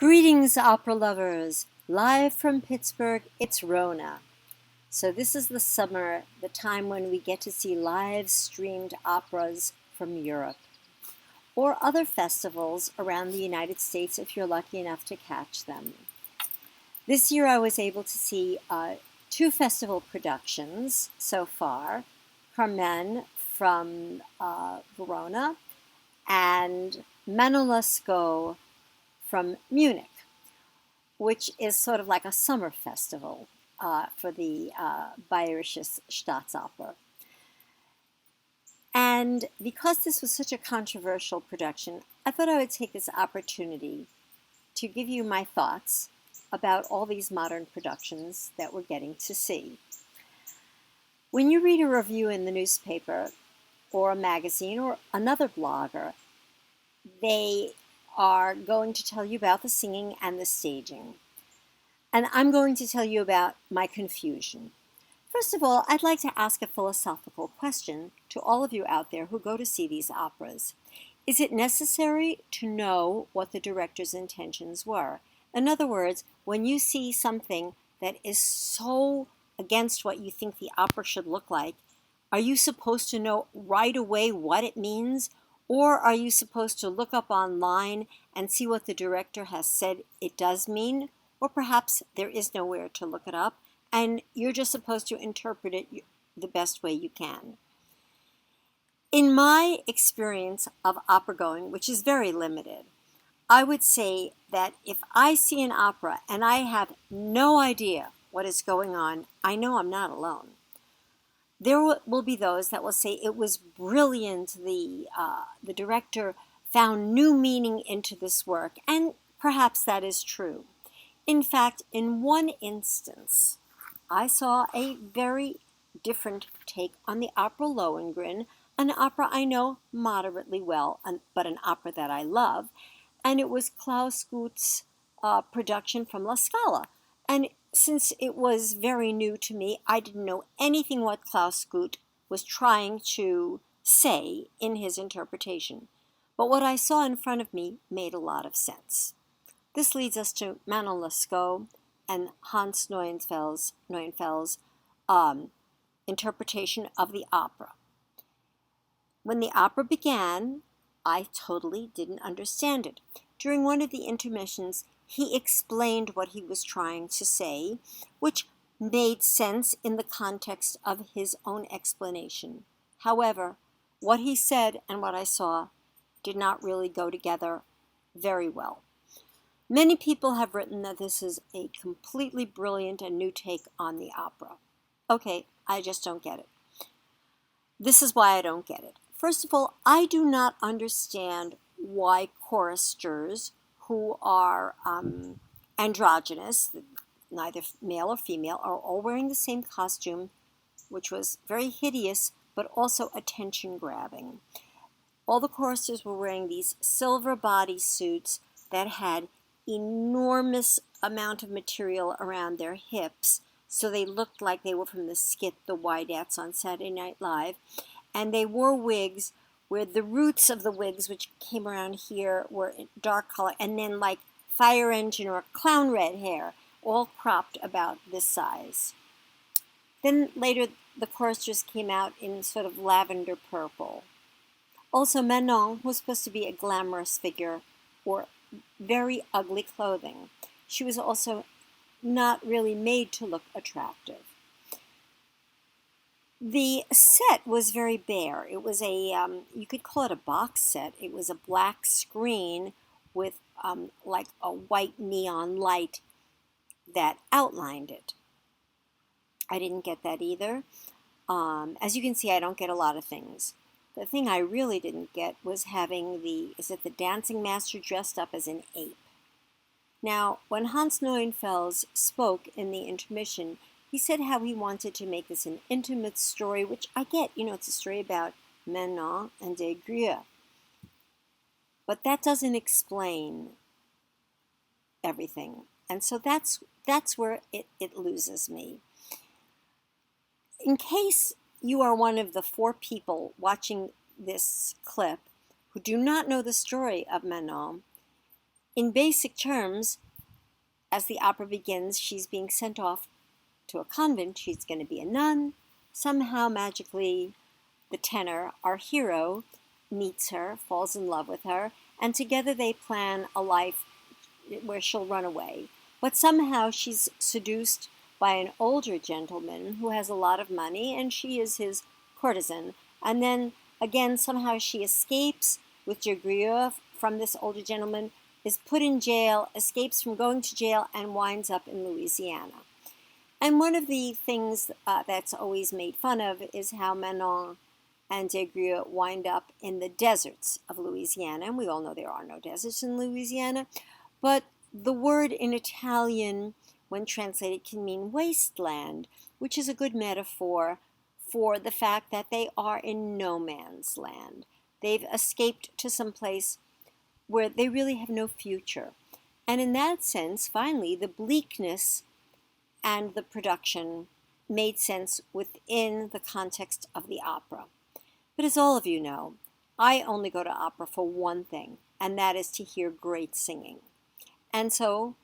Greetings, opera lovers! Live from Pittsburgh, it's Rona. So this is the summer, the time when we get to see live-streamed operas from Europe, or other festivals around the United States if you're lucky enough to catch them. This year I was able to see two festival productions so far, KAUFMANN from Verona and Manon Lescaut from Munich, which is sort of like a summer festival for the Bayerische Staatsoper. And because this was such a controversial production, I thought I would take this opportunity to give you my thoughts about all these modern productions that we're getting to see. When you read a review in the newspaper or a magazine or another blogger, they are going to tell you about the singing and the staging. And I'm going to tell you about my confusion. First of all, I'd like to ask a philosophical question to all of you out there who go to see these operas. Is it necessary to know what the director's intentions were? In other words, when you see something that is so against what you think the opera should look like, are you supposed to know right away what it means? Or are you supposed to look up online and see what the director has said it does mean? Or perhaps there is nowhere to look it up, and you're just supposed to interpret it the best way you can. In my experience of opera going, which is very limited, I would say that if I see an opera and I have no idea what is going on, I know I'm not alone. There will be those that will say it was brilliant, the director found new meaning into this work, and perhaps that is true. In fact, in one instance, I saw a very different take on the opera Lohengrin, an opera I know moderately well, but an opera that I love, and it was Klaus Gut's production from La Scala. And since it was very new to me, I didn't know anything what Klaus Gut was trying to say in his interpretation. But what I saw in front of me made a lot of sense. This leads us to Manon Lescaut and Hans Neunfels' interpretation of the opera. When the opera began, I totally didn't understand it. During one of the intermissions, he explained what he was trying to say, which made sense in the context of his own explanation. However, what he said and what I saw did not really go together very well. Many people have written that this is a completely brilliant and new take on the opera. Okay, I just don't get it. This is why I don't get it. First of all, I do not understand why choristers who are androgynous, neither male or female, are all wearing the same costume, which was very hideous, but also attention-grabbing. All the choristers were wearing these silver bodysuits that had enormous amount of material around their hips, so they looked like they were from the skit The Widettes on Saturday Night Live, and they wore wigs where the roots of the wigs, which came around here, were dark color, and then like fire engine or clown red hair, all cropped about this size. Then later, the choristers came out in sort of lavender purple. Also, Manon was supposed to be a glamorous figure, or very ugly clothing. She was also not really made to look attractive. The set was very bare. It was you could call it a box set. It was a black screen with like a white neon light that outlined it. I didn't get that either. As you can see, I don't get a lot of things. The thing I really didn't get was having the dancing master dressed up as an ape. Now, when Hans Neunfels spoke in the intermission, he said how he wanted to make this an intimate story, which I get. It's a story about Manon and Des Grieux. But that doesn't explain everything. And so that's where it loses me. In case you are one of the 4 people watching this clip who do not know the story of Manon, In basic terms, as the opera begins, she's being sent off to a convent. She's going to be a nun. Somehow, magically, the tenor, our hero, meets her, falls in love with her, and together they plan a life where she'll run away. But somehow she's seduced by an older gentleman who has a lot of money, and she is his courtesan. And then again, somehow she escapes with Jagrier from this older gentleman, is put in jail, escapes from going to jail, and winds up in Louisiana. And one of the things that's always made fun of is how Manon and Jagrier wind up in the deserts of Louisiana. And we all know there are no deserts in Louisiana. But the word in Italian, when translated, can mean wasteland, which is a good metaphor for the fact that they are in no man's land. They've escaped to some place where they really have no future. And in that sense, finally, the bleakness and the production made sense within the context of the opera. But as all of you know, I only go to opera for one thing, and that is to hear great singing. And so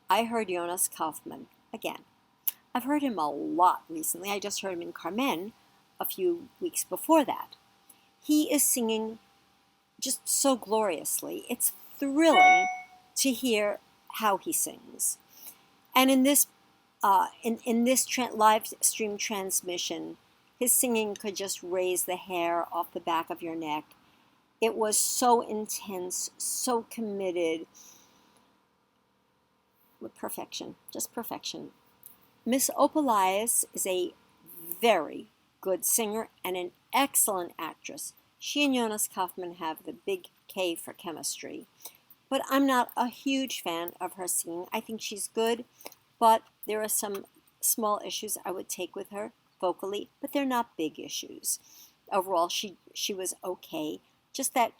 I heard Jonas Kaufmann again. I've heard him a lot recently. I just heard him in Carmen a few weeks before that. He is singing just so gloriously. It's thrilling to hear how he sings. And in this live stream transmission, his singing could just raise the hair off the back of your neck. It was so intense, so committed, with perfection, just perfection. Miss OPOLAIS is a very good singer and an excellent actress. She and Jonas Kaufmann have the big K for chemistry. But I'm not a huge fan of her singing. I think she's good, but there are some small issues I would take with her vocally, but they're not big issues. Overall, she was okay. Just that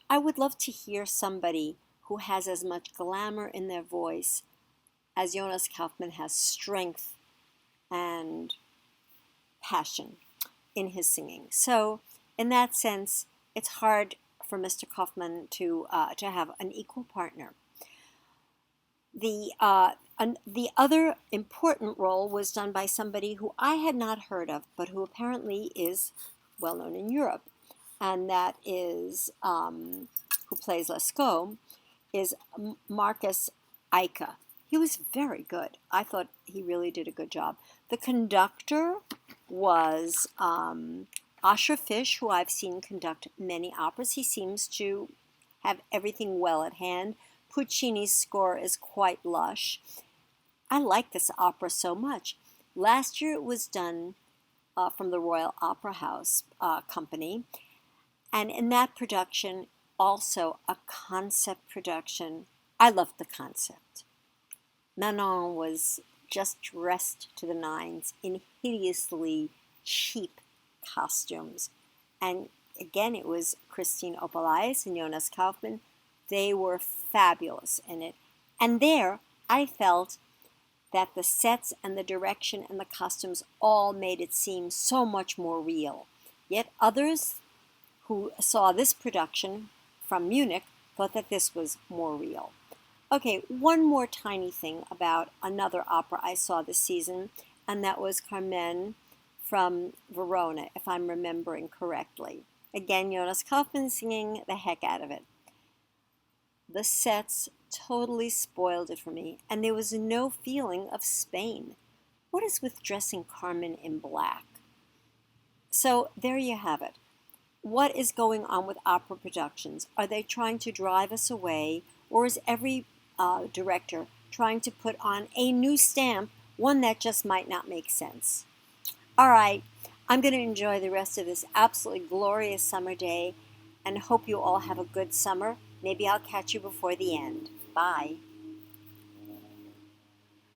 I would love to hear somebody who has as much glamour in their voice as Jonas Kaufmann has strength and passion in his singing. So in that sense, it's hard for Mr. Kaufmann to have an equal partner. The other important role was done by somebody who I had not heard of, but who apparently is well known in Europe, and that is who plays Lescaut, is Marcus Eiche. He was very good. I thought he really did a good job. The conductor was Asher Fish, who I've seen conduct many operas. He seems to have everything well at hand. Puccini's score is quite lush. I like this opera so much. Last year it was done from the Royal Opera House Company, and in that production, also a concept production. I loved the concept. Manon was just dressed to the nines in hideously cheap costumes. And again, it was Christine OPOLAIS and Jonas Kaufmann. They were fabulous in it. And there, I felt that the sets and the direction and the costumes all made it seem so much more real. Yet others who saw this production from Munich thought that this was more real. Okay, one more tiny thing about another opera I saw this season, and that was Carmen from Verona, if I'm remembering correctly. Again, Jonas Kaufmann singing the heck out of it. The sets totally spoiled it for me, and there was no feeling of Spain. What is with dressing Carmen in black? So there you have it. What is going on with opera productions? Are they trying to drive us away, or is every director trying to put on a new stamp, one that just might not make sense? All right, I'm going to enjoy the rest of this absolutely glorious summer day and hope you all have a good summer. Maybe I'll catch you before the end. Bye.